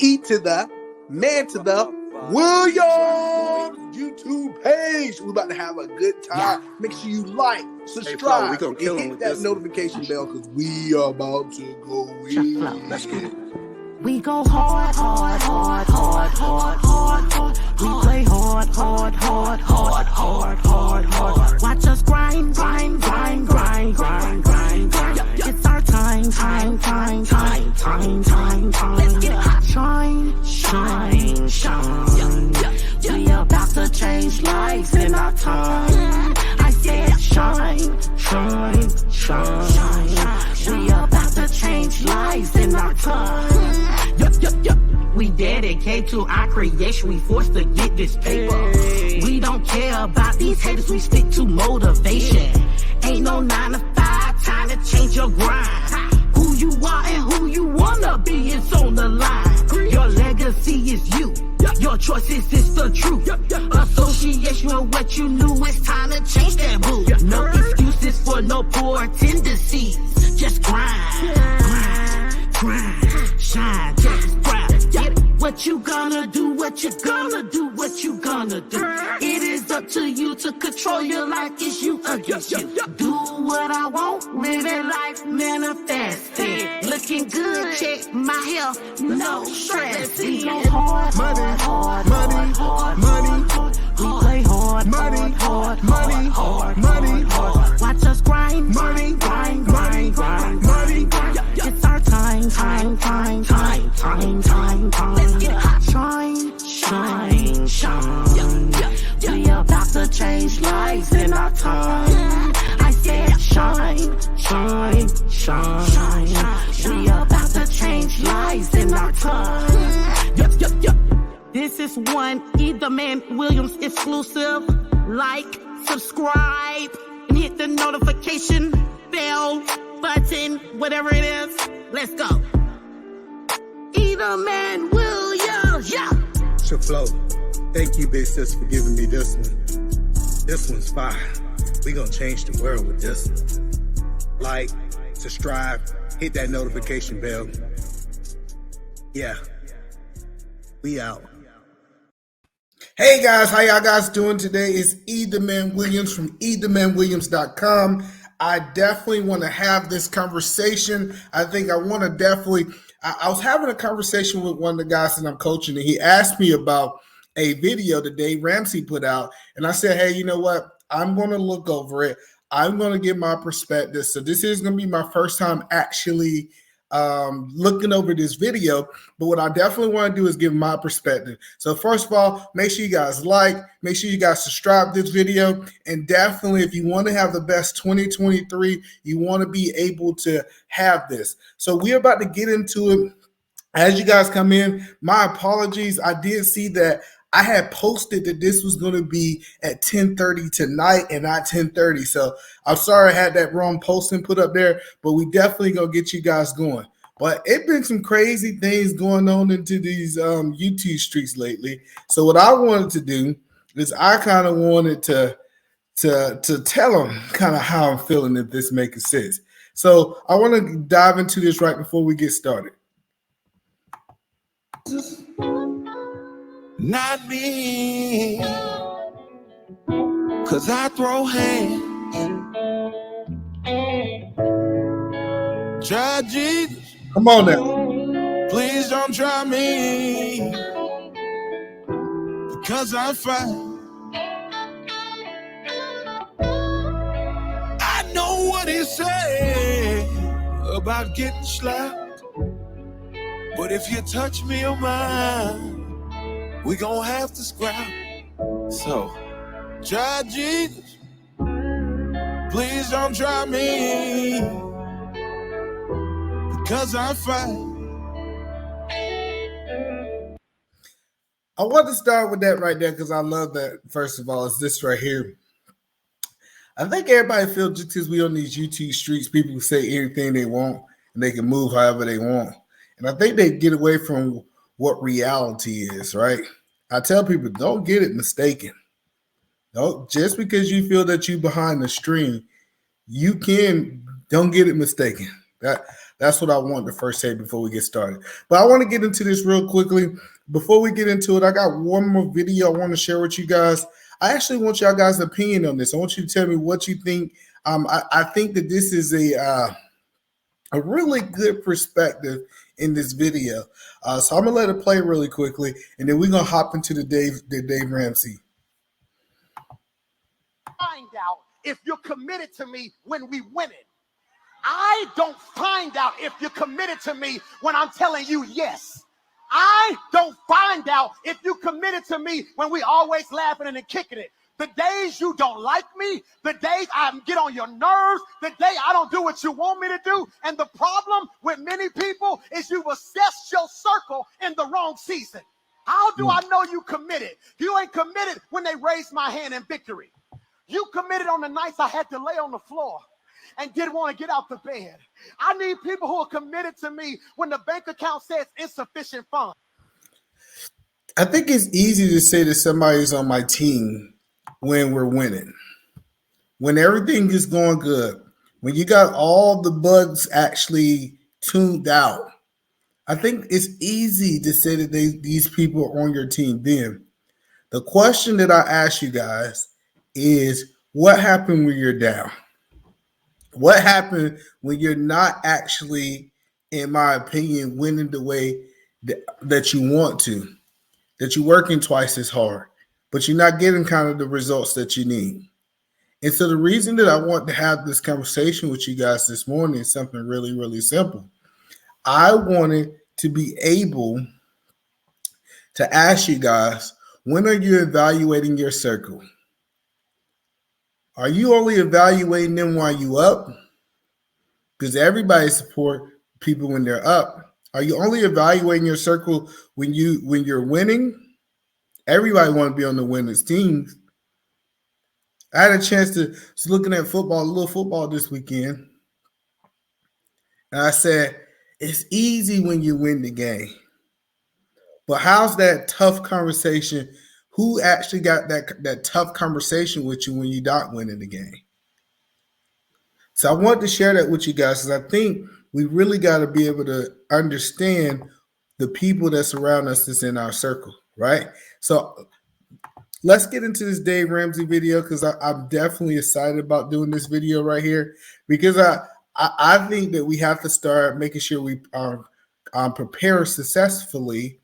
to the Man to the Williams YouTube page. We're about to have a good time. Yeah. Make sure you like, subscribe, and hit that notification bell because we are about to go in. Let's get it. We go hard, hard, hard, hard, hard, hard, hard. We play hard, hard, hard, hard, hard, hard, hard. Watch us grind, grind, grind, grind, grind, grind, grind. It's our time, time, time, time, time, time, time. Let's get hot. Shine, shine, shine. We about to change lives in our time. I said shine, shine, shine. We about to change lives in our time. We dedicate to our creation. We forced to get this paper. We don't care about these haters. We stick to motivation. Ain't no 9 to 5 time to change your grind. Who you are and who you wanna be is on the line. Your legacy is you. Your choices is the truth. Association with what you knew. It's time to change that boo. No excuses for no poor tendencies. Just grind, grind, grind, shine, just grind. What you gonna do, what you gonna do, what you gonna do. It is up to you to control your life. It's you against you. Do what I want, living life, manifest it. Looking good, check my health, no stress. We go hard, hard, hard, hard, hard, hard. We play hard, money, hard, money, hard, money, hard. Watch us grind, money, grind, grind, grind, money, grind. It's our time, time, time, time, time, time, time. Let's get hot. Shine, shine, shine. We about to change lives in our time. I said shine, shine, shine. We about to change lives in our time. This is one ETheManWilliams exclusive. Like, subscribe, and hit the notification bell button, whatever it is. Let's go. ETheManWilliams, yeah. Flow. Thank you, big sis, for giving me this one. This one's fire. We gonna change the world with this one. Like, subscribe, hit that notification bell. Yeah, we out. Hey guys, how y'all guys doing today? It's ETheManWilliams from ETheManWilliams.com. I definitely want to have this conversation. I think I want to definitely. I was having a conversation with one of the guys that I'm coaching, and he asked me about a video that Dave Ramsey put out. And I said, hey, you know what? I'm going to look over it. I'm going to give my perspective. So this is going to be my first time actually looking over this video. But what I definitely want to do is give my perspective. So first of all, make sure you guys like, make sure you guys subscribe to this video. And definitely, if you want to have the best 2023, you want to be able to have this. So we're about to get into it. As you guys come in, my apologies. I did see that I had posted that this was going to be at 10:30 tonight and not 10:30. So I'm sorry I had that wrong posting put up there, but we definitely going to get you guys going. But it's been some crazy things going on into these YouTube streets lately. So what I wanted to do is I kind of wanted to tell them kind of how I'm feeling, if this makes sense. So I want to dive into this right before we get started. Not me, 'cause I throw hands. Try Jesus. Come on now. Please don't try me, because I fight. I know what he said about getting slapped, but if you touch me or mine, we gon' have to scrap. So, try Jesus. Please don't try me, because I fight. I want to start with that right there because I love that. First of all, it's this right here. I think everybody feels just because we on these YouTube streets, people say anything they want and they can move however they want. And I think they get away from what reality is, right? I tell people, don't get it mistaken. Don't, just because you feel that you behind the screen, don't get it mistaken. That That's what I want to first say before we get started. But I want to get into this real quickly. Before we get into it, I got one more video I want to share with you guys. I actually want y'all guys' opinion on this. I want you to tell me what you think. I think that this is a really good perspective in this video. So I'm gonna let it play really quickly, and then we're gonna hop into the Dave Ramsey. Find out if you're committed to me when we win it. I don't find out if you're committed to me when I'm telling you yes. I don't find out if you're committed to me when we always laughing and kicking it. The days you don't like me, the days I get on your nerves, the day I don't do what you want me to do. And the problem with many people is you've assessed your circle in the wrong season. How do I know you committed? You ain't committed when they raised my hand in victory. You committed on the nights I had to lay on the floor and didn't want to get out the bed. I need people who are committed to me when the bank account says insufficient funds. I think it's easy to say that somebody's on my team when we're winning, when everything is going good, when you got all the bugs actually tuned out. I think it's easy to say that these people are on your team then. The question that I ask you guys is, what happened when you're down? What happened when you're not actually, in my opinion, winning the way that you want to, that you're working twice as hard, but you're not getting kind of the results that you need? And so the reason that I want to have this conversation with you guys this morning is something really, really simple. I wanted to be able to ask you guys, when are you evaluating your circle? Are you only evaluating them while you up? Because everybody support people when they're up. Are you only evaluating your circle when you're winning? Everybody want to be on the winners teams. I had a chance to looking at football, a little football this weekend. And I said, it's easy when you win the game. But how's that tough conversation? Who actually got that tough conversation with you when you're not winning the game? So I wanted to share that with you guys, because I think we really got to be able to understand the people that surround us that's in our circle, right? So let's get into this Dave Ramsey video, because I'm definitely excited about doing this video right here, because I think that we have to start making sure we are prepared successfully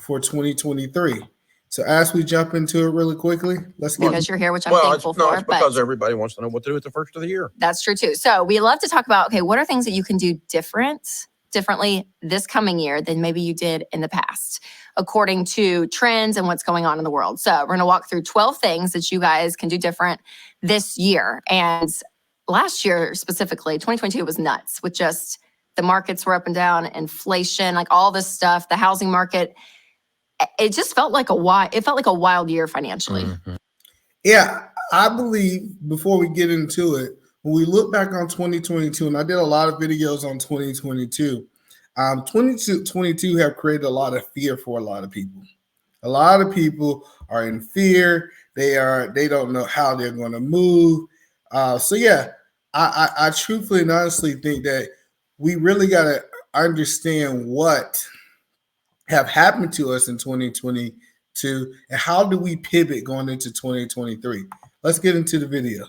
for 2023. So as we jump into it really quickly, let's get because you're here, which I'm thankful for. It's because everybody wants to know what to do at the first of the year. That's true too. So we love to talk about, okay, what are things that you can do differently this coming year than maybe you did in the past, according to trends and what's going on in the world. So we're going to walk through 12 things that you guys can do different this year. And last year specifically, 2022 was nuts with just the markets were up and down, inflation, like all this stuff, the housing market. It just felt like a wild year financially. Mm-hmm. Yeah, I believe, before we get into it, when we look back on 2022, and I did a lot of videos on 2022, 2022 have created a lot of fear for a lot of people. A lot of people are in fear. They don't know how they're going to move. So yeah, I truthfully and honestly think that we really got to understand what have happened to us in 2022 and how do we pivot going into 2023. Let's get into the video.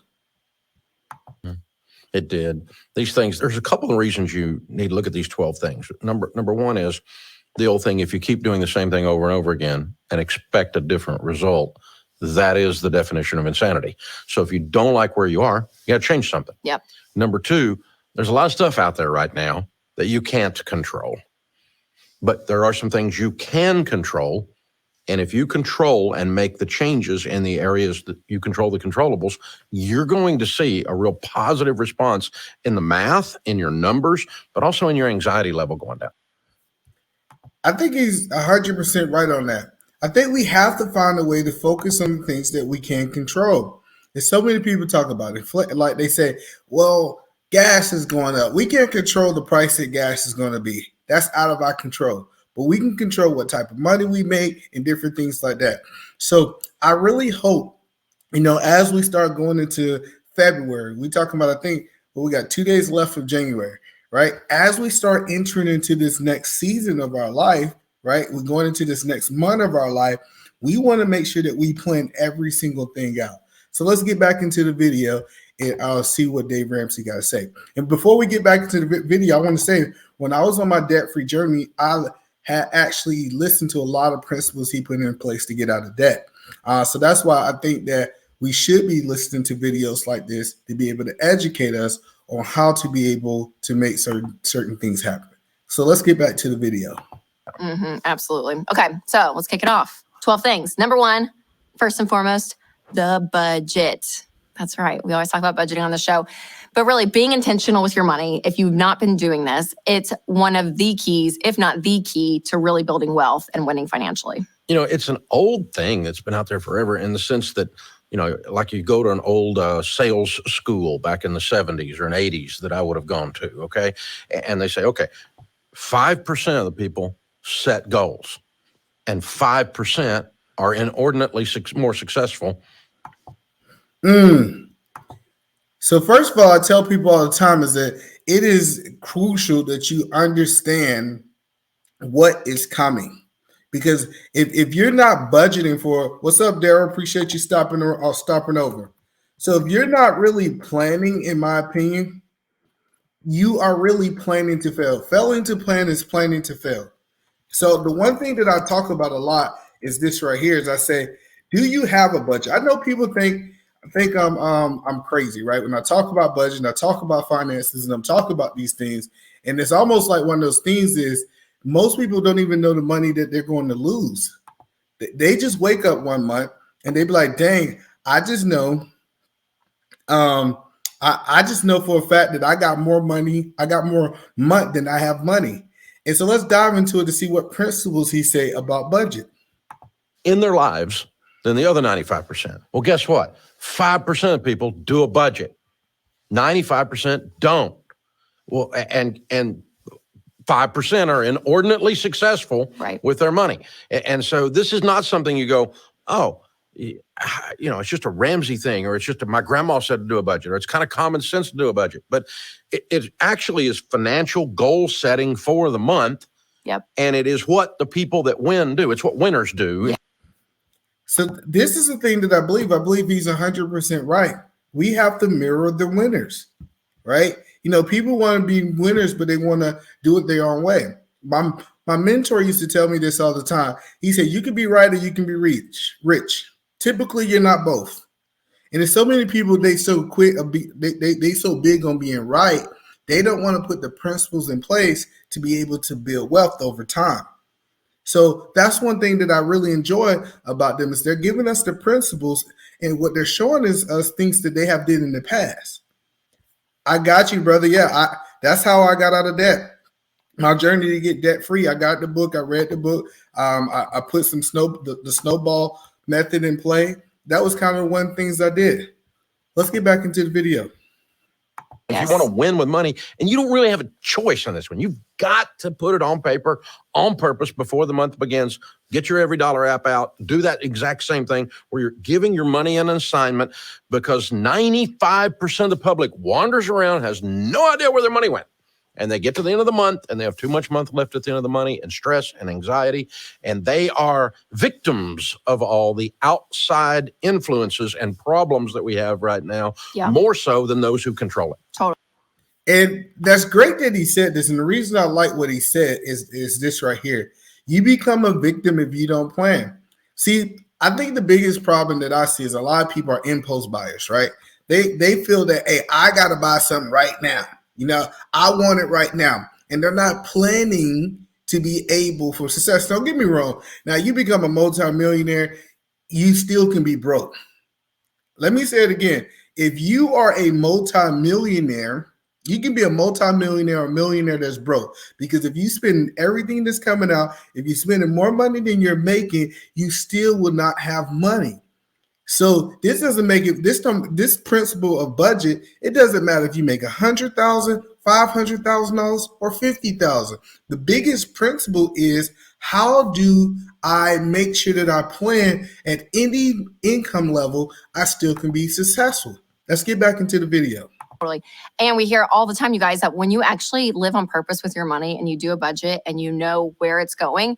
It did. These things, there's a couple of reasons you need to look at these 12 things. Number one is the old thing, if you keep doing the same thing over and over again and expect a different result, that is the definition of insanity. So if you don't like where you are, you got to change something. Yep. Number two, there's a lot of stuff out there right now that you can't control. But there are some things you can control. And if you control and make the changes in the areas that you control the controllables, you're going to see a real positive response in the math, in your numbers, but also in your anxiety level going down. I think he's 100% right on that. I think we have to find a way to focus on the things that we can control. There's so many people talk about it. Like they say, well, gas is going up. We can't control the price that gas is going to be. That's out of our control. But we can control what type of money we make and different things like that. So I really hope, as we start going into February, we talking about, I think, we got 2 days left of January, right? As we start entering into this next season of our life, right? We're going into this next month of our life. We want to make sure that we plan every single thing out. So let's get back into the video and I'll see what Dave Ramsey got to say. And before we get back into the video, I want to say when I was on my debt-free journey, I had actually listened to a lot of principles he put in place to get out of debt. So that's why I think that we should be listening to videos like this to be able to educate us on how to be able to make certain things happen. So let's get back to the video. Absolutely. Okay, so let's kick it off. 12 things. Number one, first and foremost, the budget. That's right. We always talk about budgeting on the show, but really being intentional with your money. If you've not been doing this, it's one of the keys, if not the key, to really building wealth and winning financially. You know, it's an old thing that's been out there forever in the sense that, you know, like you go to an old sales school back in the 70s or in 80s that I would have gone to, okay? And they say, okay, 5% of the people set goals and 5% are inordinately more successful. So first of all, I tell people all the time is that it is crucial that you understand what is coming. Because if you're not budgeting for, what's up, Daryl? Appreciate you stopping over. So if you're not really planning, in my opinion, you are really planning to fail. Failing to plan is planning to fail. So the one thing that I talk about a lot is this right here. Is I say, do you have a budget? I know people think I'm crazy, right? When I talk about budget, and I talk about finances, and I'm talking about these things, and it's almost like one of those things is most people don't even know the money that they're going to lose. They just wake up one month and they be like, dang, I just know, I just know for a fact that I got more money, I got more month than I have money. And so let's dive into it to see what principles he say about budget In their lives than the other 95%. Well, guess what? 5% of people do a budget. 95% don't. Well, and 5% are inordinately successful with their money. And so this is not something you go, oh, you know, it's just a Ramsey thing, or it's just my grandma said to do a budget, or it's kind of common sense to do a budget. But it actually is financial goal setting for the month. Yep. And it is what the people that win do. It's what winners do. Yeah. So this is the thing that I believe. I believe he's 100% right. We have to mirror the winners, right? You know, people want to be winners, but they want to do it their own way. My mentor used to tell me this all the time. He said, you can be right or you can be rich. Typically, you're not both. And there's so many people, they so quick, they so big on being right, they don't want to put the principles in place to be able to build wealth over time. So that's one thing that I really enjoy about them is they're giving us the principles, and what they're showing is us things that they have did in the past. I got you, brother. Yeah, that's how I got out of debt. My journey to get debt free. I got the book. I read the book. I put some the snowball method in play. That was kind of one of the things I did. Let's get back into the video. If you want to win with money, and you don't really have a choice on this one, you've got to put it on paper on purpose before the month begins. Get your Every Dollar app out. Do that exact same thing where you're giving your money an assignment, because 95% of the public wanders around, has no idea where their money went. And they get to the end of the month and they have too much month left at the end of the money, and stress and anxiety. And they are victims of all the outside influences and problems that we have right now, more so than those who control it. Totally. And that's great that he said this. And the reason I like what he said is this right here. You become a victim if you don't plan. See, I think the biggest problem that I see is a lot of people are impulse buyers, right? They feel that, hey, I got to buy something right now. You know, I want it right now. And they're not planning to be able for success. Don't get me wrong. Now, you become a multimillionaire, you still can be broke. Let me say it again. If you are a multimillionaire, you can be a multimillionaire or a millionaire that's broke. Because if you spend everything that's coming out, if you're spending more money than you're making, you still will not have money. So this doesn't make it, this principle of budget, it doesn't matter if you make $100,000, $500,000, or $50,000. The biggest principle is, how do I make sure that I plan at any income level, I still can be successful? Let's get back into the video. Totally. And we hear all the time, you guys, that when you actually live on purpose with your money and you do a budget and you know where it's going,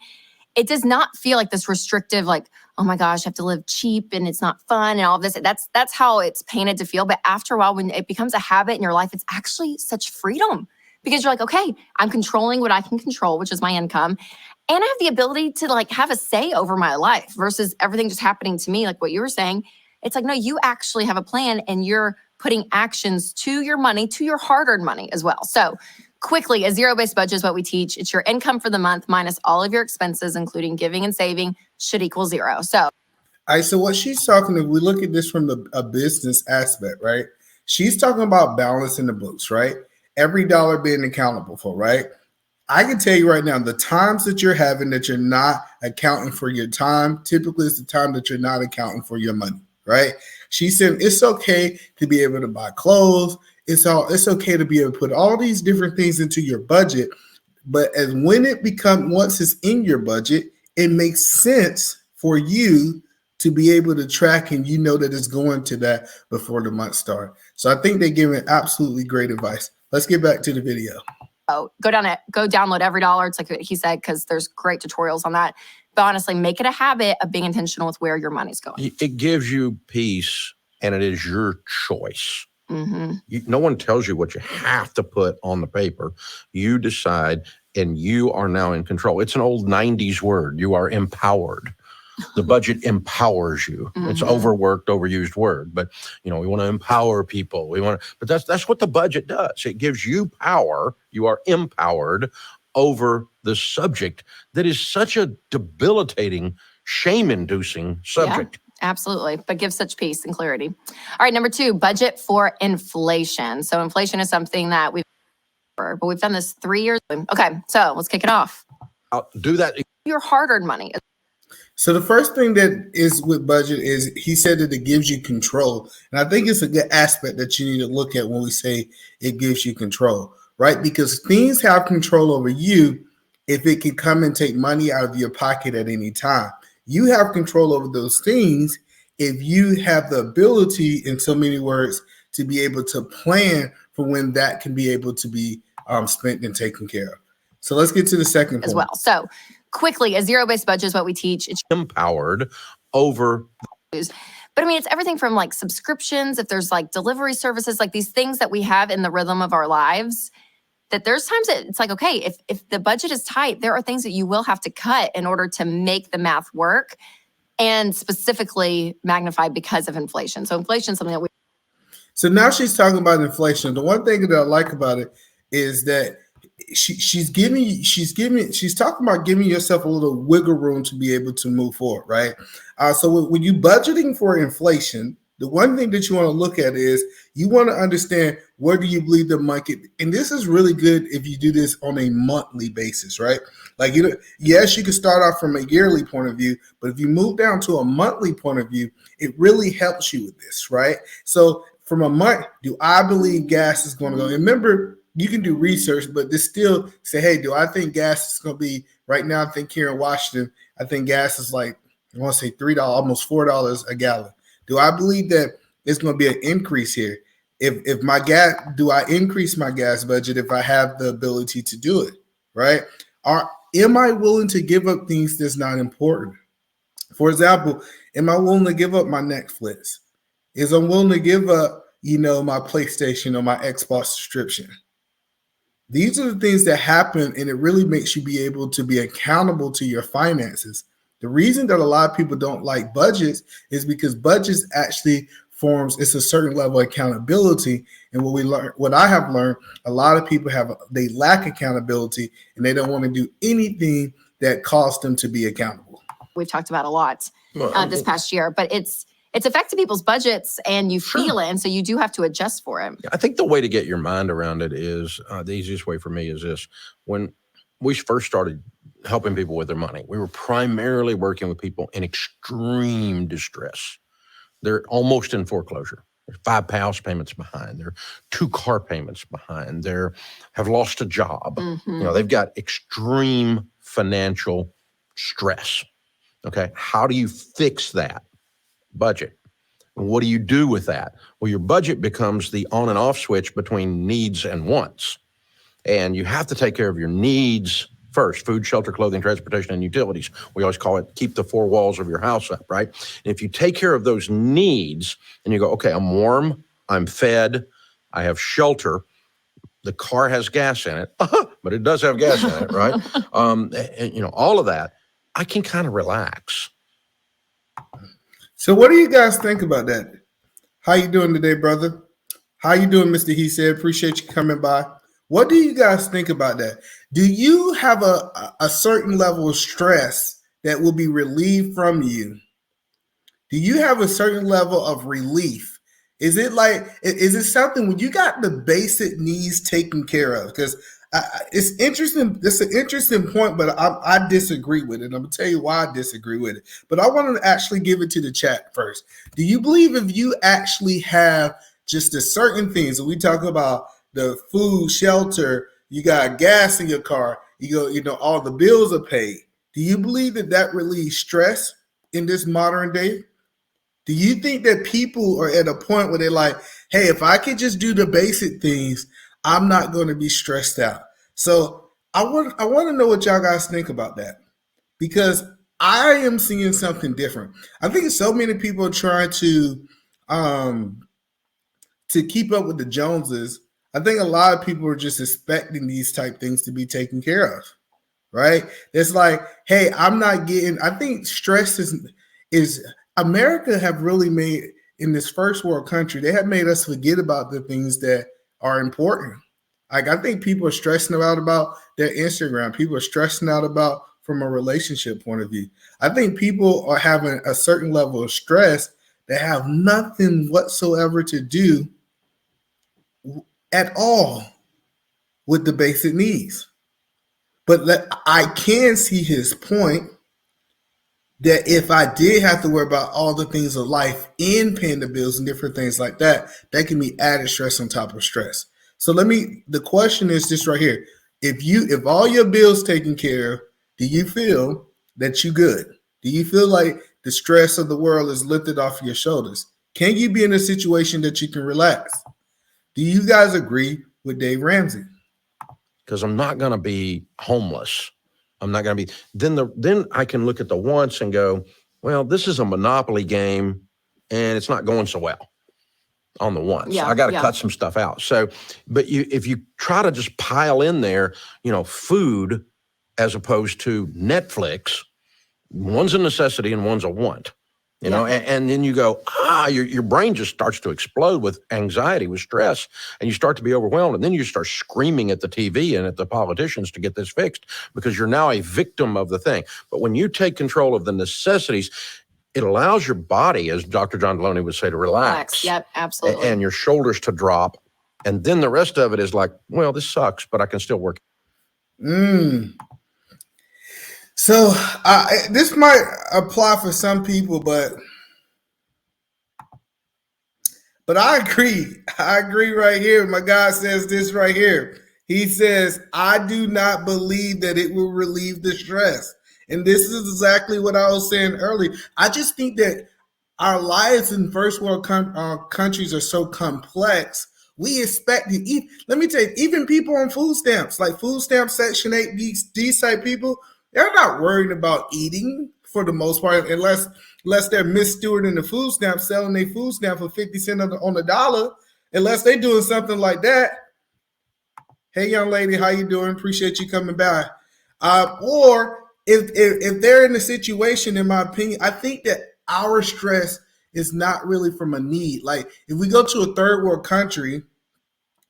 it does not feel like this restrictive, like, oh my gosh, I have to live cheap and it's not fun and all of this. That's how it's painted to feel. But after a while, when it becomes a habit in your life, it's actually such freedom because you're like, okay, I'm controlling what I can control, which is my income. And I have the ability to like have a say over my life versus everything just happening to me, like what you were saying. It's like, no, you actually have a plan and you're putting actions to your money, to your hard-earned money as well. So quickly, a zero-based budget is what we teach. It's your income for the month minus all of your expenses, including giving and saving, should equal zero. So, all right, so what she's talking about, we look at this from a business aspect, right? She's talking about balance in the books, right? Every dollar being accountable for, right? I can tell you right now, the times that you're having that you're not accounting for your time, typically it's the time that you're not accounting for your money, right? She said it's okay to be able to buy clothes. It's okay to be able to put all these different things into your budget. But as when it becomes, once it's in your budget, it makes sense for you to be able to track and you know that it's going to that before the month starts. So I think they're giving absolutely great advice. Let's get back to the video. go download every dollar. It's like he said, because there's great tutorials on that. But honestly, make it a habit of being intentional with where your money's going. It gives you peace and it is your choice. Mm-hmm. No one tells you what you have to put on the paper. You decide and you are now in control. It's an old 90s word. You are empowered. The budget empowers you. Mm-hmm. It's overworked, overused word, but we want to empower people. But that's what the budget does. It gives you power. You are empowered over the subject that is such a debilitating, shame-inducing subject. Yeah. Absolutely, but give such peace and clarity. All right, number 2, budget for inflation. So inflation is something that we've done this 3 years. Okay, so let's kick it off. I'll do that. Your hard-earned money. So the first thing that is with budget is he said that it gives you control. And I think it's a good aspect that you need to look at when we say it gives you control, right? Because things have control over you if it can come and take money out of your pocket at any time. You have control over those things if you have the ability, in so many words, to be able to plan for when that can be able to be spent and taken care of. So let's get to the second point. As well. So quickly, a zero-based budget is what we teach. It's empowered over. But I mean, it's everything from like subscriptions, if there's like delivery services, like these things that we have in the rhythm of our lives, that there's times that it's like, okay, if the budget is tight, there are things that you will have to cut in order to make the math work, and specifically magnified because of inflation. So inflation is something that we. So now she's talking about inflation. The one thing that I like about it is that she's talking about giving yourself a little wiggle room to be able to move forward, right? So when you budgeting for inflation, the one thing that you want to look at is you want to understand where do you believe the market, and this is really good if you do this on a monthly basis, right? Like, yes, you can start off from a yearly point of view, but if you move down to a monthly point of view, it really helps you with this, right? So from a month, do I believe gas is going to go? Remember, you can do research, but this still say, hey, do I think gas is going to be, right now, I think here in Washington, I think gas is like, I want to say $3, almost $4 a gallon. Do I believe that it's going to be an increase here? If my gas, do I increase my gas budget if I have the ability to do it, right? Am I willing to give up things that's not important? For example, am I willing to give up my Netflix? Is I'm willing to give up, my PlayStation or my Xbox subscription? These are the things that happen, and it really makes you be able to be accountable to your finances. The reason that a lot of people don't like budgets is because budgets actually it's a certain level of accountability. And what I have learned, a lot of people they lack accountability and they don't want to do anything that caused them to be accountable. We've talked about a lot this past year, but it's affected people's budgets and you feel it. And so you do have to adjust for it. I think the way to get your mind around it is, the easiest way for me is this. When we first started helping people with their money, we were primarily working with people in extreme distress. They're almost in foreclosure. They're 5 house payments behind. They're 2 car payments behind. They have lost a job. Mm-hmm. They've got extreme financial stress. Okay, how do you fix that? Budget. And what do you do with that? Well, your budget becomes the on and off switch between needs and wants. And you have to take care of your needs first: food, shelter, clothing, transportation, and utilities. We always call it keep the four walls of your house up, right? And if you take care of those needs and you go, okay, I'm warm, I'm fed, I have shelter, the car has gas in it, but it does have gas in it, right? And, all of that, I can kind of relax. So what do you guys think about that? How you doing today, brother? How you doing, Mr. He said? Appreciate you coming by. What do you guys think about that? Do you have a certain level of stress that will be relieved from you? Do you have a certain level of relief? Is it something when you got the basic needs taken care of? Because it's interesting. It's an interesting point, but I disagree with it. I'm going to tell you why I disagree with it. But I want to actually give it to the chat first. Do you believe if you actually have just the certain things that we talk about, the food, shelter, you got gas in your car, all the bills are paid. Do you believe that relieves stress in this modern day? Do you think that people are at a point where they're like, hey, if I could just do the basic things, I'm not going to be stressed out? So I want to know what y'all guys think about that, because I am seeing something different. I think so many people are trying to keep up with the Joneses. I think a lot of people are just expecting these type things to be taken care of, right? It's like, hey, I think stress is America have really made, in this first world country, they have made us forget about the things that are important. Like, I think people are stressing out about their Instagram. People are stressing out about from a relationship point of view. I think people are having a certain level of stress that have nothing whatsoever to do at all with the basic needs. But I can see his point that if I did have to worry about all the things of life and paying the bills and different things like that, that can be added stress on top of stress. So the question is this right here. If all your bills taken care of, do you feel that you good? Do you feel like the stress of the world is lifted off your shoulders? Can you be in a situation that you can relax? Do you guys agree with Dave Ramsey? Because I'm not going to be homeless. I'm not going to be. Then I can look at the wants and go, well, this is a monopoly game, and it's not going so well on the wants. Yeah, I got to cut some stuff out. So, but if you try to just pile in there, food as opposed to Netflix, one's a necessity and one's a want. And then you go, your brain just starts to explode with anxiety, with stress, and you start to be overwhelmed. And then you start screaming at the TV and at the politicians to get this fixed because you're now a victim of the thing. But when you take control of the necessities, it allows your body, as Dr. John Deloney would say, to relax. Yep, absolutely. And your shoulders to drop. And then the rest of it is like, well, this sucks, but I can still work. So this might apply for some people, but I agree. I agree right here. My guy says this right here. He says, I do not believe that it will relieve the stress. And this is exactly what I was saying earlier. I just think that our lives in first world countries are so complex. We expect to eat. Let me tell you, even people on food stamps, like food stamp Section 8, these type people, they're not worried about eating for the most part, unless they're misstewarding the food stamp, selling their food stamp for 50 cents on the dollar, unless they're doing something like that. Hey, young lady, how you doing? Appreciate you coming by. Or if they're in a situation, in my opinion, I think that our stress is not really from a need. Like if we go to a third world country,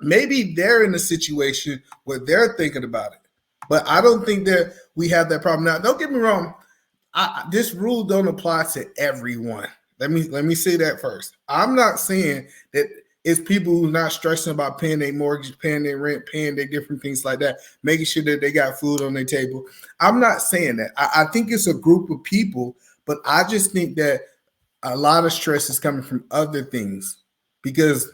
maybe they're in a situation where they're thinking about it. But I don't think that we have that problem. Now, don't get me wrong. This rule don't apply to everyone. Let me say that first. I'm not saying that it's people who are not stressing about paying their mortgage, paying their rent, paying their different things like that, making sure that they got food on their table. I'm not saying that. I think it's a group of people, but I just think that a lot of stress is coming from other things. Because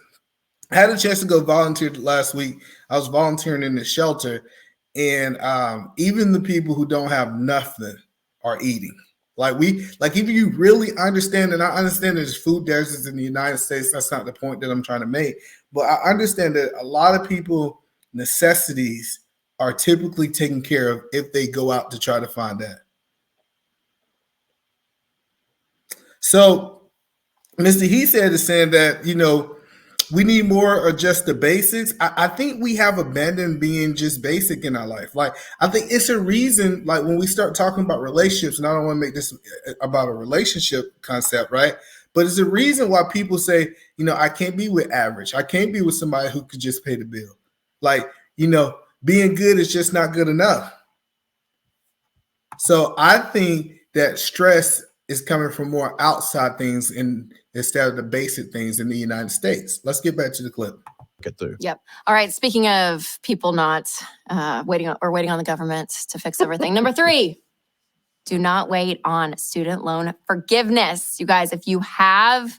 I had a chance to go volunteer last week. I was volunteering in the shelter, and even the people who don't have nothing are eating. Like if you really understand, and I understand there's food deserts in the United States. That's not the point that I'm trying to make. But I understand that a lot of people necessities are typically taken care of if they go out to try to find that. So Mr. He said is saying that, we need more of just the basics. I think we have abandoned being just basic in our life. Like, I think it's a reason, like when we start talking about relationships, and I don't want to make this about a relationship concept, right? But it's a reason why people say, I can't be with average. I can't be with somebody who could just pay the bill. Like, being good is just not good enough. So I think that stress is coming from more outside things instead of the basic things in the United States. Let's get back to the clip. Get through. Yep. All right. Speaking of people not waiting on the government to fix everything. Number 3, do not wait on student loan forgiveness. You guys, if you have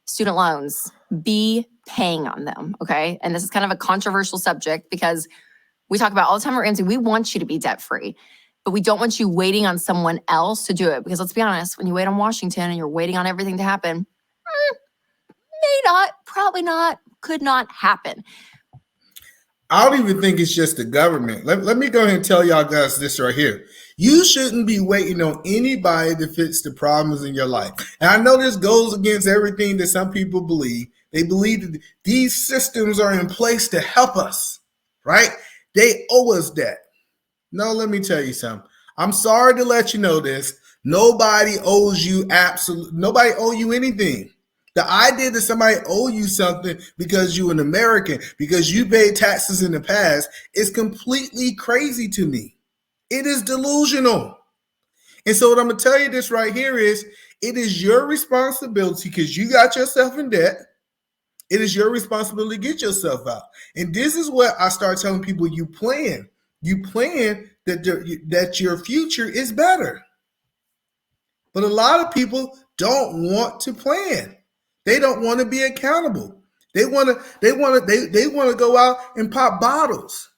student loans, be paying on them. Okay. And this is kind of a controversial subject because we talk about all the time at Ramsey, we want you to be debt free. But we don't want you waiting on someone else to do it. Because let's be honest, when you wait on Washington and you're waiting on everything to happen, may not, probably not, could not happen. I don't even think it's just the government. Let me go ahead and tell y'all guys this right here. You shouldn't be waiting on anybody to fix the problems in your life. And I know this goes against everything that some people believe. They believe that these systems are in place to help us, right? They owe us that. No, let me tell you something. I'm sorry to let you know this. Nobody owes you nobody owe you anything. The idea that somebody owe you something because you're an American, because you paid taxes in the past, is completely crazy to me. It is delusional. And so what I'm going to tell you this right here is, it is your responsibility because you got yourself in debt. It is your responsibility to get yourself out. And this is what I start telling people, you plan. You plan that your future is better. But a lot of people don't want to plan. They don't want to be accountable. They want to go out and pop bottles.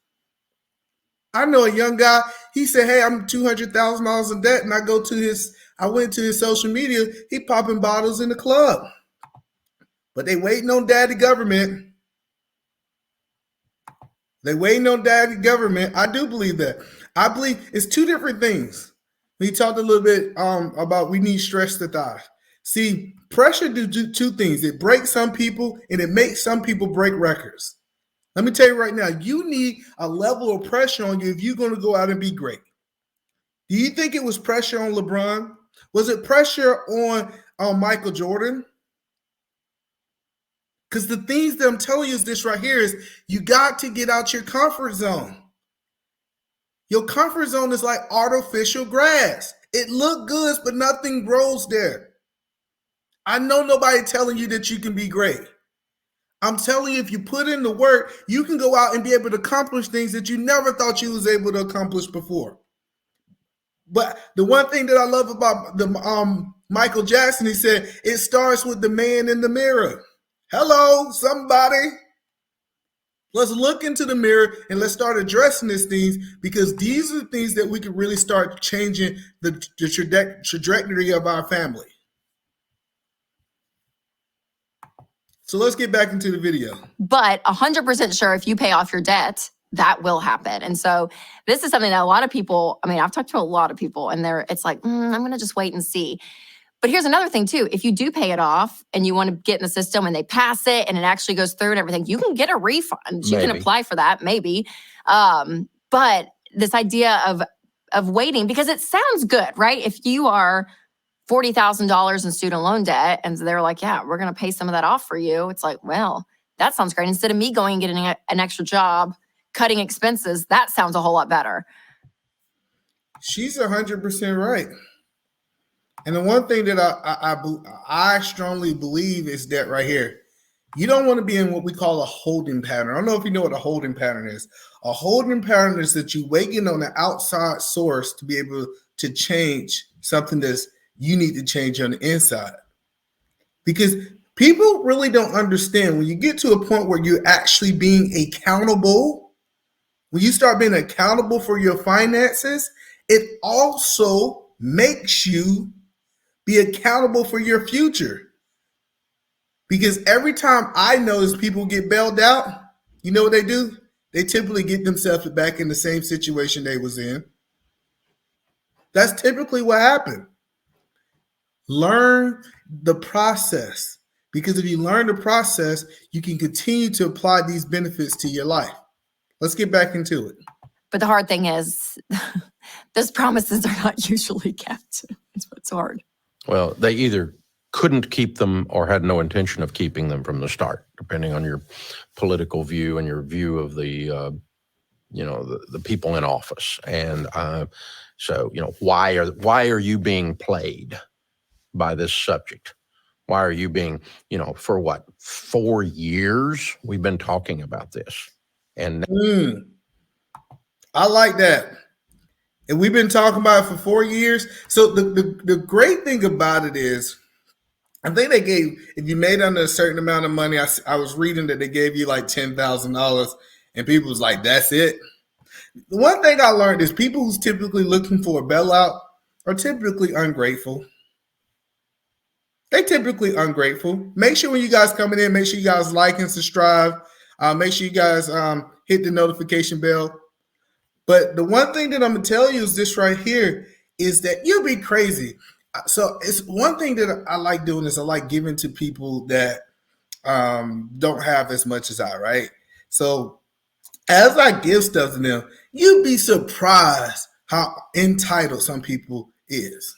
I know a young guy, he said, hey, I'm $200,000 in debt. And I went to his social media, he popping bottles in the club. But they waiting on daddy government. They waiting on daddy government. I do believe that. I believe it's two different things. We talked a little bit about we need stress to thrive. See, pressure do two things. It breaks some people and it makes some people break records. Let me tell you right now, you need a level of pressure on you if you're going to go out and be great. Do you think it was pressure on LeBron? Was it pressure on Michael Jordan? Because the things that I'm telling you is this right here is you got to get out your comfort zone. Your comfort zone is like artificial grass. It looks good, but nothing grows there. I know nobody telling you that you can be great. I'm telling you, if you put in the work, you can go out and be able to accomplish things that you never thought you was able to accomplish before. But the one thing that I love about the Michael Jackson, he said, it starts with the man in the mirror. Hello, somebody. Let's look into the mirror and let's start addressing these things, because these are the things that we can really start changing the trajectory of our family. So let's get back into the video. But 100% sure if you pay off your debt, that will happen. And so this is something that a lot of people, I've talked to a lot of people and it's like, I'm going to just wait and see. But here's another thing too. If you do pay it off and you want to get in the system and they pass it and it actually goes through and everything, you can get a refund. You can apply for that, maybe. But this idea of waiting, because it sounds good, right? If you are $40,000 in student loan debt and they're like, yeah, we're going to pay some of that off for you. It's like, well, that sounds great. Instead of me going and getting an extra job, cutting expenses, that sounds a whole lot better. She's 100% right. And the one thing that I strongly believe is that right here, you don't want to be in what we call a holding pattern. I don't know if you know what a holding pattern is. A holding pattern is that you waiting on the outside source to be able to change something that you need to change on the inside. Because people really don't understand when you get to a point where you're actually being accountable, when you start being accountable for your finances, it also makes you be accountable for your future. Because every time I notice people get bailed out, you know what they do? They typically get themselves back in the same situation they was in. That's typically what happened. Learn the process, because if you learn the process, you can continue to apply these benefits to your life. Let's get back into it. But the hard thing is, those promises are not usually kept. That's what's hard. Well, they either couldn't keep them or had no intention of keeping them from the start, depending on your political view and your view of the the people in office. And so, why are you being played by this subject? Why are you being, for what, 4 years we've been talking about this? And I like that. And we've been talking about it for 4 years. So the great thing about it is, I think they gave, if you made under a certain amount of money, I was reading that they gave you like $10,000, and people was like, that's it. The one thing I learned is people who's typically looking for a bailout are typically ungrateful. They typically ungrateful. Make sure when you guys coming in, make sure you guys like and subscribe. Make sure you guys hit the notification bell. But the one thing that I'm going to tell you is this right here is that you'll be crazy. So it's one thing that I like doing is I like giving to people that don't have as much as I, right? So as I give stuff to them, you'd be surprised how entitled some people is.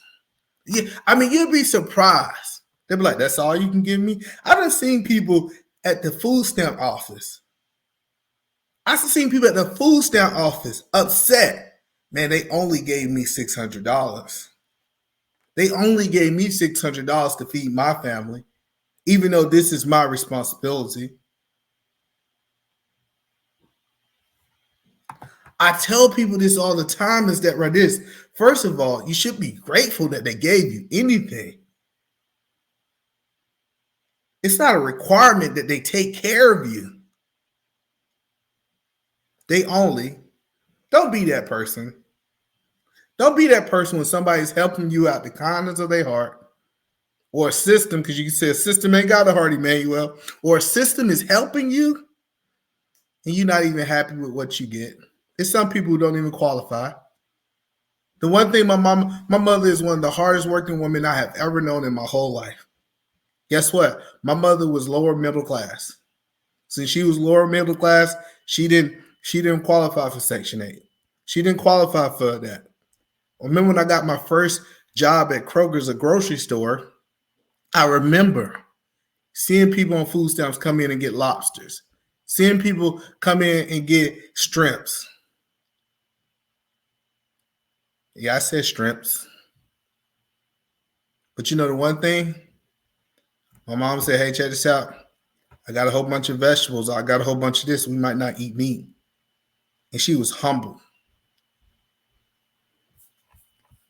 Yeah, I mean, you'd be surprised. They'll be like, that's all you can give me? I've done seen people at the food stamp office. I've seen people at the food stamp office upset. Man, they only gave me $600. They only gave me $600 to feed my family, even though this is my responsibility. I tell people this all the time is that right this. First of all, you should be grateful that they gave you anything. It's not a requirement that they take care of you. Don't be that person. Don't be that person when somebody's helping you out the kindness of their heart, or a system, because you can say a system ain't got a heart, Emmanuel, or a system is helping you and you're not even happy with what you get. There's some people who don't even qualify. The one thing, my mother is one of the hardest working women I have ever known in my whole life. Guess what? My mother was lower middle class. Since she was lower middle class, she didn't qualify for Section 8. She didn't qualify for that. I remember when I got my first job at Kroger's, a grocery store, I remember seeing people on food stamps come in and get lobsters, seeing people come in and get shrimps. Yeah, I said shrimps. But you know the one thing? My mom said, hey, check this out. I got a whole bunch of vegetables. I got a whole bunch of this. We might not eat meat. And she was humble.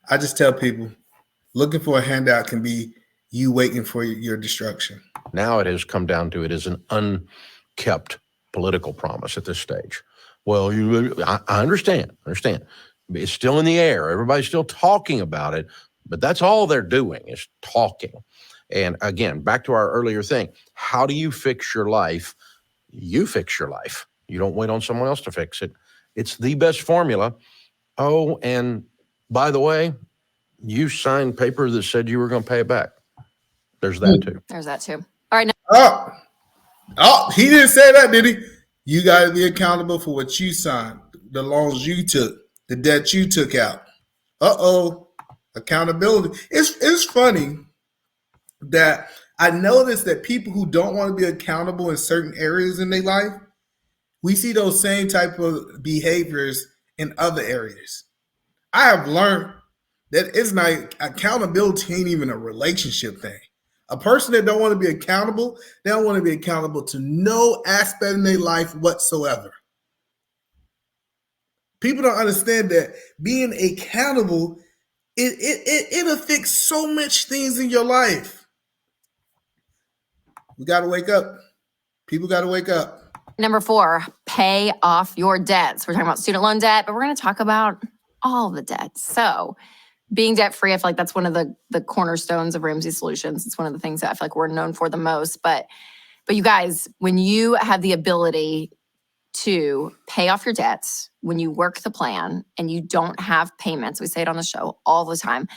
I just tell people, looking for a handout can be you waiting for your destruction. Now it has come down to it is an unkept political promise at this stage. Well, I understand. It's still in the air. Everybody's still talking about it, but that's all they're doing is talking. And again, back to our earlier thing, how do you fix your life? You fix your life. You don't wait on someone else to fix it. It's the best formula. Oh, and by the way, you signed paper that said you were going to pay it back. There's that too. There's that too. All right. Now- Oh, he didn't say that, did he? You got to be accountable for what you signed, the loans you took, the debt you took out. Accountability. It's funny that I noticed that people who don't want to be accountable in certain areas in their life, we see those same type of behaviors in other areas. I have learned that it's not accountability ain't even a relationship thing. A person that don't want to be accountable, they don't want to be accountable to no aspect in their life whatsoever. People don't understand that being accountable, it affects so much things in your life. We got to wake up. People got to wake up. Number 4, pay off your debts. We're talking about student loan debt, but we're going to talk about all the debts. So being debt free, I feel like that's one of the cornerstones of Ramsey Solutions. It's one of the things that I feel like we're known for the most. But you guys, when you have the ability to pay off your debts, when you work the plan and you don't have payments, we say it on the show all the time,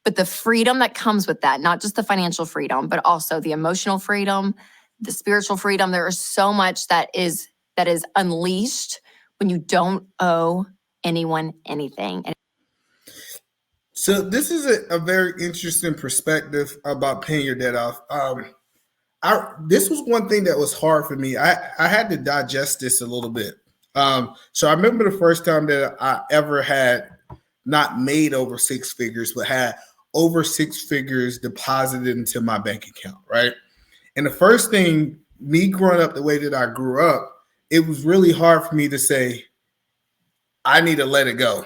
but the freedom that comes with that, not just the financial freedom, but also the emotional freedom, the spiritual freedom. There is so much that is unleashed when you don't owe anyone anything. So this is a very interesting perspective about paying your debt off. This was one thing that was hard for me. I had to digest this a little bit. So I remember the first time that I ever had not made over six figures, but had over six figures deposited into my bank account, right? And the first thing, me growing up the way that I grew up, it was really hard for me to say, I need to let it go.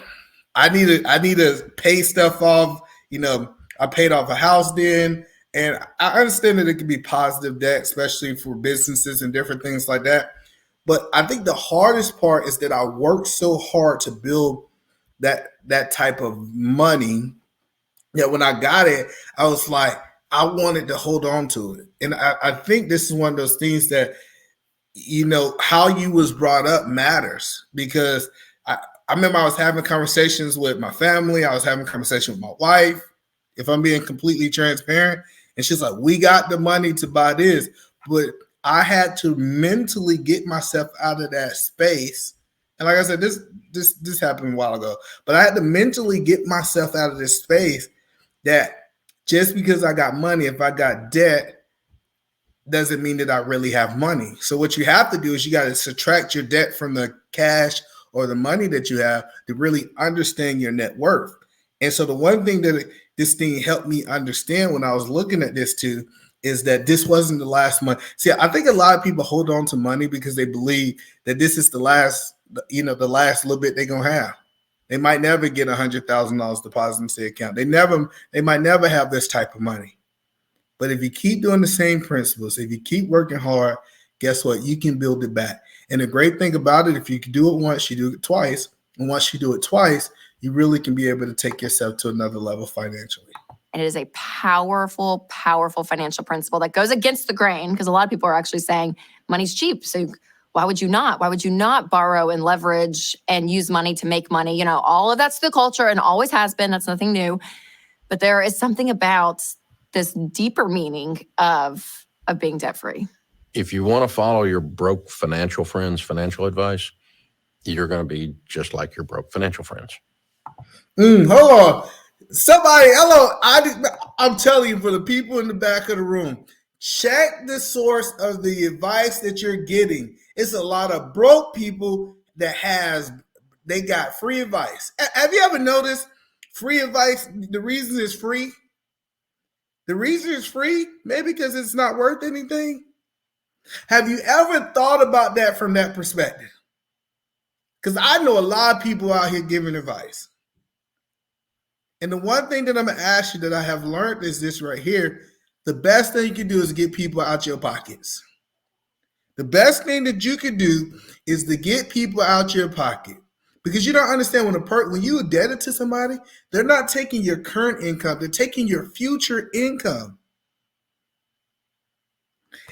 I need to pay stuff off. You know, I paid off a house then, and I understand that it can be positive debt, especially for businesses and different things like that. But I think the hardest part is that I worked so hard to build that type of money that when I got it, I was like, I wanted to hold on to it. And I think this is one of those things that, you know, how you was brought up matters, because I remember I was having conversations with my family. I was having a conversation with my wife, if I'm being completely transparent. And she's like, we got the money to buy this. But I had to mentally get myself out of that space. And like I said, this happened a while ago. But I had to mentally get myself out of this space that just because I got money, if I got debt, doesn't mean that I really have money. So what you have to do is you got to subtract your debt from the cash or the money that you have to really understand your net worth. And so the one thing that this thing helped me understand when I was looking at this too is that this wasn't the last month. See, I think a lot of people hold on to money because they believe that this is the last little bit they're gonna have. They might never get $100,000 deposited into their account. They might never have this type of money. But if you keep doing the same principles, if you keep working hard, guess what? You can build it back. And the great thing about it, if you can do it once, you do it twice. And once you do it twice, you really can be able to take yourself to another level financially. And it is a powerful, powerful financial principle that goes against the grain, because a lot of people are actually saying money's cheap. So why would you not? Why would you not borrow and leverage and use money to make money? You know, all of that's the culture and always has been. That's nothing new. But there is something about this deeper meaning of being debt-free. If you want to follow your broke financial friends' financial advice, you're going to be just like your broke financial friends. Hold on. Somebody, hello. I'm telling you, for the people in the back of the room, check the source of the advice that you're getting. It's a lot of broke people that they got free advice. Have you ever noticed free advice? The reason it's free. The reason it's free, maybe because it's not worth anything. Have you ever thought about that from that perspective? Because I know a lot of people out here giving advice. And the one thing that I'm going to ask you that I have learned is this right here. The best thing you can do is get people out your pockets. The best thing that you can do is to get people out your pocket. Because you don't understand when you indebted to somebody, they're not taking your current income. They're taking your future income.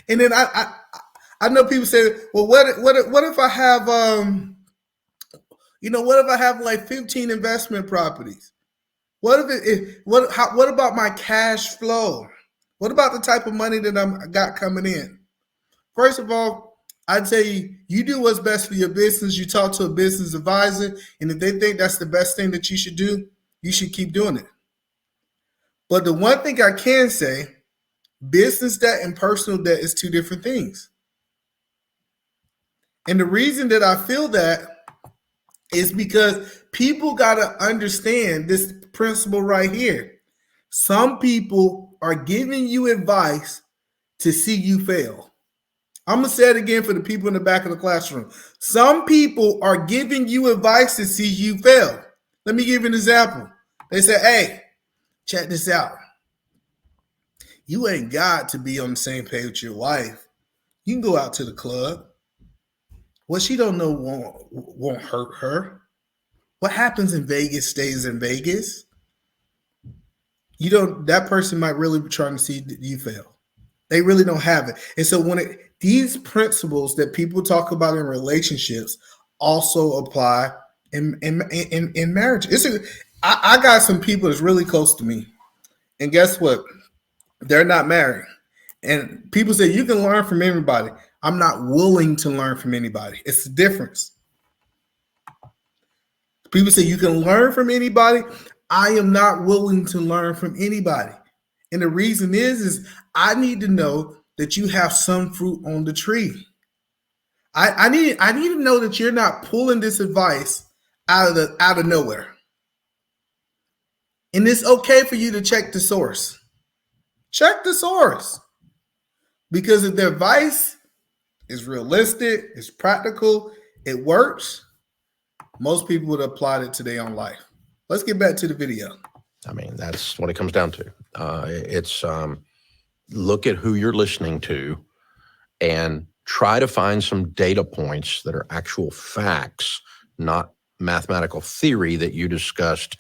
And then I know people say, well, what if I have what if I have like 15 investment properties? What about my cash flow? What about the type of money that I got coming in? First of all, I'd say you do what's best for your business. You talk to a business advisor, and if they think that's the best thing that you should do, you should keep doing it. But the one thing I can say, business debt and personal debt is two different things. And the reason that I feel that is because people got to understand this principle right here. Some people are giving you advice to see you fail. I'm going to say it again for the people in the back of the classroom. Some people are giving you advice to see you fail. Let me give you an example. They say, hey, check this out. You ain't got to be on the same page with your wife. You can go out to the club. What she don't know won't hurt her. What happens in Vegas stays in Vegas. that person might really be trying to see you fail. They really don't have it. And so these principles that people talk about in relationships also apply in marriage. I got some people that's really close to me. And guess what? They're not married. And people say you can learn from everybody. I'm not willing to learn from anybody. It's the difference. People say you can learn from anybody. I am not willing to learn from anybody. And the reason is I need to know that you have some fruit on the tree. I need to know that you're not pulling this advice out of nowhere. And it's okay for you to check the source. Check the source. Because if the advice is realistic, it's practical, it works, most people would apply it to their own life. Let's get back to the video. I mean, that's what it comes down to. It's look at who you're listening to and try to find some data points that are actual facts, not mathematical theory that you discussed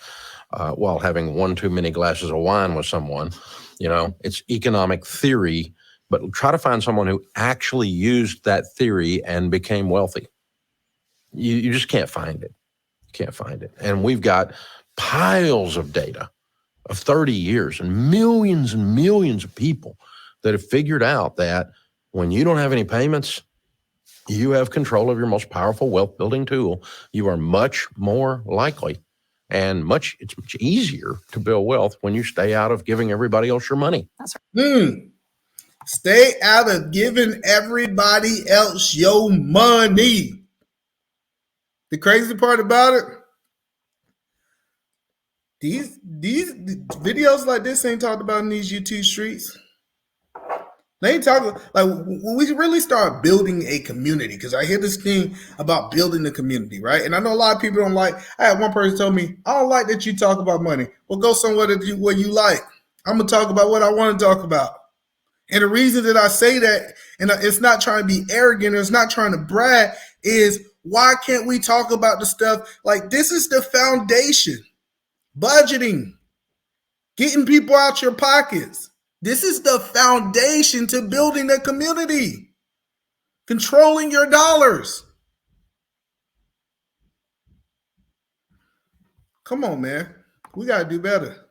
while having one too many glasses of wine with someone. You know, it's economic theory, but try to find someone who actually used that theory and became wealthy. You just can't find it. You can't find it. And we've got piles of data of 30 years and millions of people that have figured out that when you don't have any payments, you have control of your most powerful wealth building tool. You are much more likely and it's much easier to build wealth when you stay out of giving everybody else your money. That's right. Stay out of giving everybody else your money. The crazy part about it, these videos like this ain't talked about in these YouTube streets. They ain't talking like when we really start building a community, because I hear this thing about building the community, right? And I know a lot of people don't like. I had one person tell me, "I don't like that you talk about money." Well, go somewhere where you like. I'm gonna talk about what I want to talk about. And the reason that I say that, and it's not trying to be arrogant, or it's not trying to brag, is why can't we talk about the stuff like this is the foundation? Budgeting, getting people out your pockets. This is the foundation to building a community. Controlling your dollars. Come on, man. We got to do better.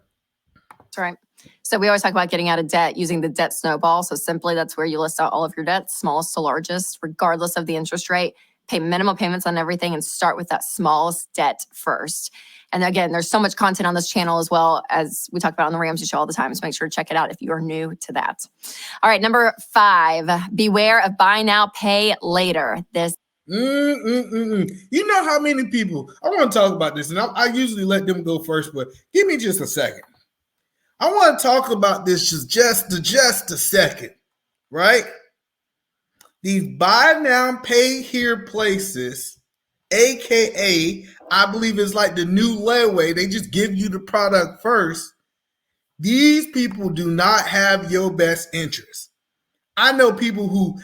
That's right. So we always talk about getting out of debt using the debt snowball. So simply that's where you list out all of your debts, smallest to largest, regardless of the interest rate. Pay minimal payments on everything and start with that smallest debt first. And again, there's so much content on this channel as well, as we talk about on the Ramsey Show all the time. So make sure to check it out if you are new to that. All right, number 5, beware of buy now, pay later. You know how many people, I want to talk about this, and I usually let them go first, but give me just a second. I want to talk about this just a second, right? These buy now, pay here places, AKA, I believe it's like the new layaway. They just give you the product first. These people do not have your best interest. I know people who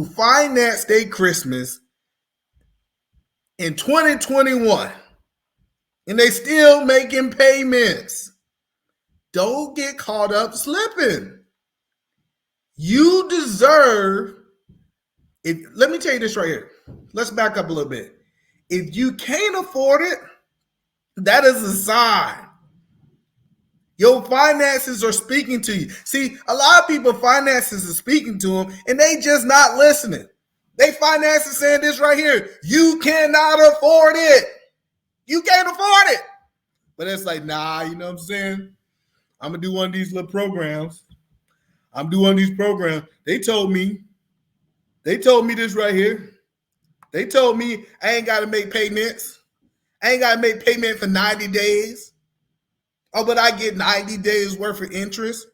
financed their Christmas in 2021 and they still making payments. Don't get caught up slipping. You deserve, let me tell you this right here. Let's back up a little bit. If you can't afford it, that is a sign. Your finances are speaking to you. See, a lot of people, finances are speaking to them, and they just not listening. They finances saying this right here. You cannot afford it. You can't afford it. But it's like, nah, you know what I'm saying? I'm going to do one of these little programs. I'm doing one of these programs. They told me this right here. They told me I ain't got to make payments. I ain't got to make payment for 90 days. Oh, but I get 90 days worth of interest.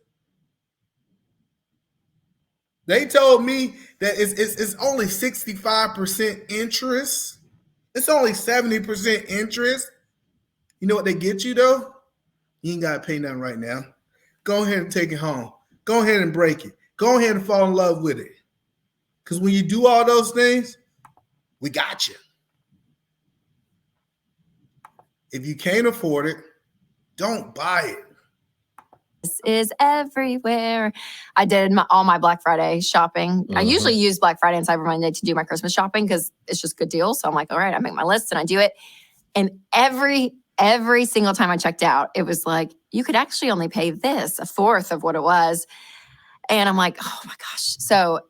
They told me that it's only 65% interest. It's only 70% interest. You know what they get you, though? You ain't got to pay nothing right now. Go ahead and take it home. Go ahead and break it. Go ahead and fall in love with it. Because when you do all those things, we got you. If you can't afford it, don't buy it. This is everywhere. I did all my Black Friday shopping. I usually use Black Friday and Cyber Monday to do my Christmas shopping because it's just good deals. So I'm like, all right, I make my list and I do it. And every single time I checked out, it was like, you could actually only pay this, a fourth of what it was. And I'm like, oh my gosh. So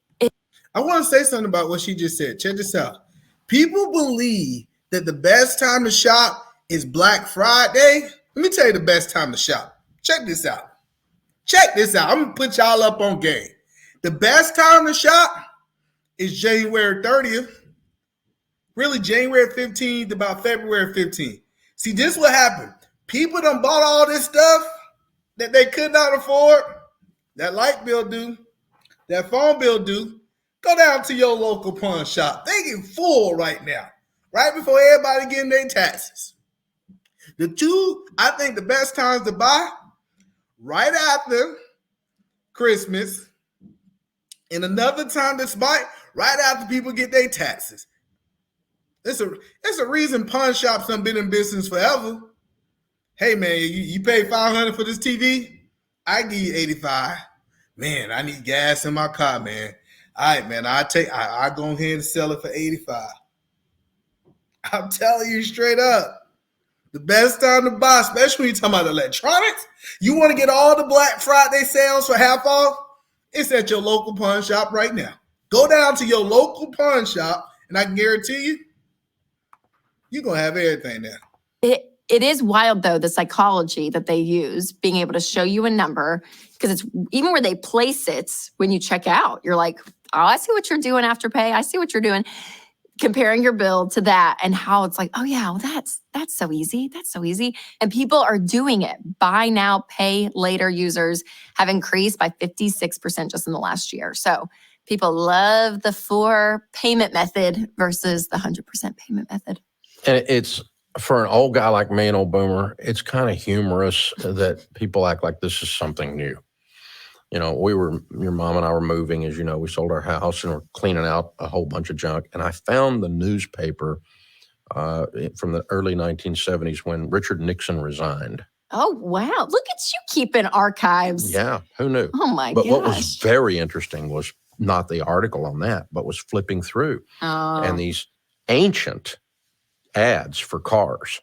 I want to say something about what she just said. Check this out. People believe that the best time to shop is Black Friday. Let me tell you the best time to shop. Check this out. Check this out. I'm going to put y'all up on game. The best time to shop is January 30th. Really, January 15th, about February 15th. See, this is what happened. People done bought all this stuff that they could not afford. That light bill due. That phone bill due. Go down to your local pawn shop. They get full right now. Right before everybody getting their taxes. The two, I think the best times to buy, right after Christmas. And another time to buy, right after people get their taxes. It's a reason pawn shops have been in business forever. Hey man, you pay $500 for this TV? I give you $85. Man, I need gas in my car, man. All right, man, I go ahead and sell it for $85. I'm telling you straight up. The best time to buy, especially when you're talking about electronics. You want to get all the Black Friday sales for half off? It's at your local pawn shop right now. Go down to your local pawn shop, and I can guarantee you, you're going to have everything there. It is wild, though, the psychology that they use, being able to show you a number, because it's even where they place it when you check out. You're like, oh, I see what you're doing Afterpay. I see what you're doing. Comparing your bill to that and how it's like, oh, yeah, well, that's so easy. That's so easy. And people are doing it. Buy now, pay later users have increased by 56% just in the last year. So people love the 4 payment method versus the 100% payment method. And it's, for an old guy like me, an old boomer, it's kind of humorous that people act like this is something new. You know, your mom and I were moving, as you know, we sold our house and we're cleaning out a whole bunch of junk. And I found the newspaper from the early 1970s when Richard Nixon resigned. Oh, wow. Look at you keeping archives. Yeah, who knew? Oh, my gosh. But what gosh. was very interesting was not the article on that, but was flipping through. And these ancient ads for cars,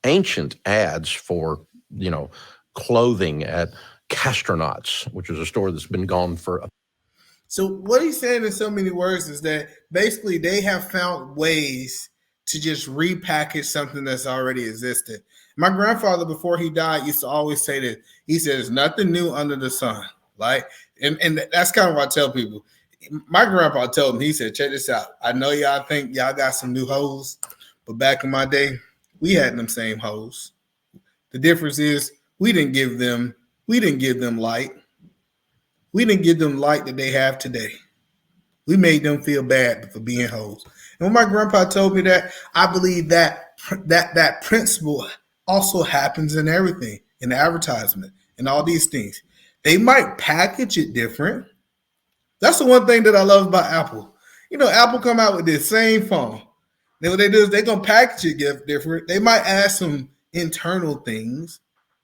ancient ads for, clothing at Castronauts, which is a store that's been gone for. So what he's saying in so many words is that basically they have found ways to just repackage something that's already existed. My grandfather, before he died, used to always say that. He said, there's nothing new under the sun. Like, and that's kind of what I tell people. My grandpa told me, he said, check this out. I know y'all think y'all got some new hoes, but back in my day, we had them same hoes. The difference is we didn't give them light. We didn't give them light that they have today. We made them feel bad for being hoes. And when my grandpa told me that, I believe that principle also happens in everything, in advertisement and all these things. They might package it different. That's the one thing that I love about Apple. Apple come out with this same phone. Then what they do is they're going to package it different. They might add some internal things,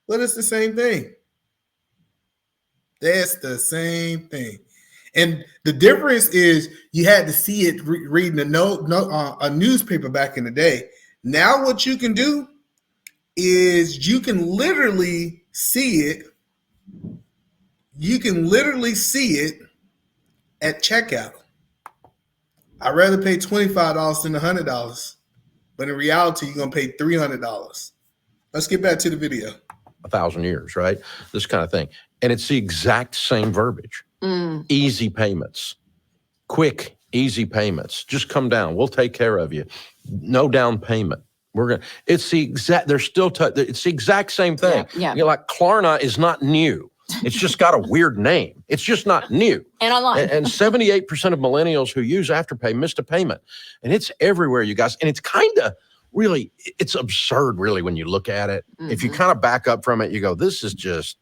but it's the same thing. That's the same thing. And the difference is you had to see it reading a newspaper back in the day. Now what you can do is you can literally see it. You can literally see it at checkout. I'd rather pay $25 than $100. But in reality, you're going to pay $300. Let's get back to the video. 1,000 years, right? This kind of thing. And it's the exact same verbiage. Easy payments. Quick, easy payments. Just come down. We'll take care of you. No down payment. It's the exact, it's the exact same thing. Yeah. You're like, Klarna is not new. It's just got a weird name. It's just not new. And online. And 78% of millennials who use Afterpay missed a payment. And it's everywhere, you guys. And it's kind of really, it's absurd, really, when you look at it. If you kind of back up from it, you go, this is just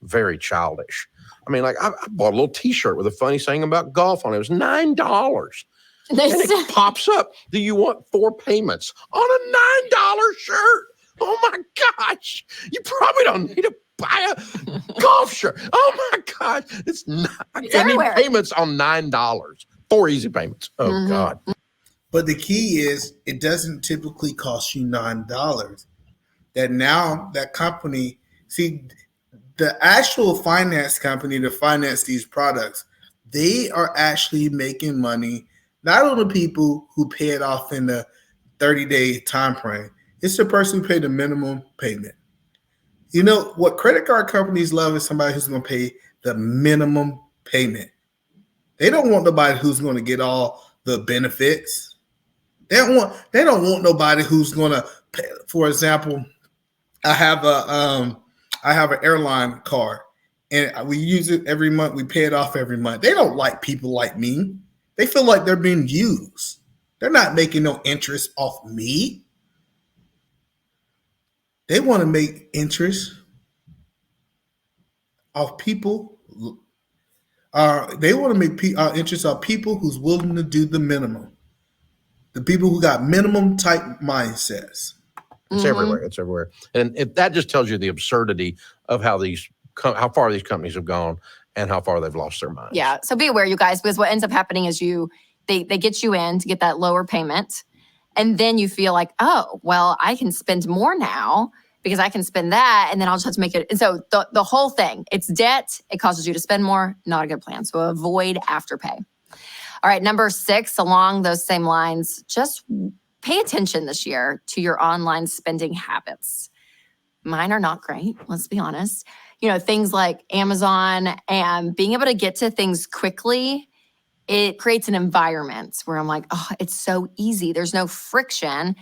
very childish. I mean, like, I bought a little T-shirt with a funny saying about golf on it. It was $9. And it pops up. Do you want 4 payments on a $9 shirt? Oh, my gosh. You probably don't need a buy a golf shirt. Oh my God. It's not. It's I need everywhere. payments on $9. 4 easy payments. Oh God. But the key is it doesn't typically cost you $9. That now that company, see, the actual finance company to finance these products, they are actually making money not on the people who pay it off in the 30-day time frame. It's the person who paid the minimum payment. You know what credit card companies love is somebody who's going to pay the minimum payment. They don't want nobody who's going to get all the benefits. They don't want nobody who's going to pay. For example, I have an airline card and we use it every month. We pay it off every month. They don't like people like me. They feel like they're being used. They're not making no interest off me. They want to make interest off people. They want to make interest off people who's willing to do the minimum. The people who got minimum type mindsets. It's everywhere. It's everywhere. And that just tells you the absurdity of how far these companies have gone and how far they've lost their minds. Yeah. So be aware, you guys, because what ends up happening is they get you in to get that lower payment. And then you feel like, oh, well, I can spend more now because I can spend that. And then I'll just have to make it. And so the whole thing, it's debt. It causes you to spend more. Not a good plan. So avoid Afterpay. All right. Number 6, along those same lines, just pay attention this year to your online spending habits. Mine are not great. Let's be honest. You know, things like Amazon and being able to get to things quickly, it creates an environment where I'm like, oh, it's so easy. There's no friction.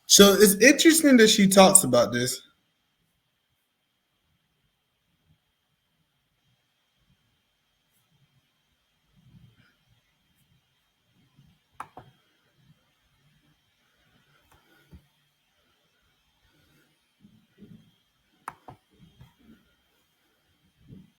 So it's interesting that she talks about this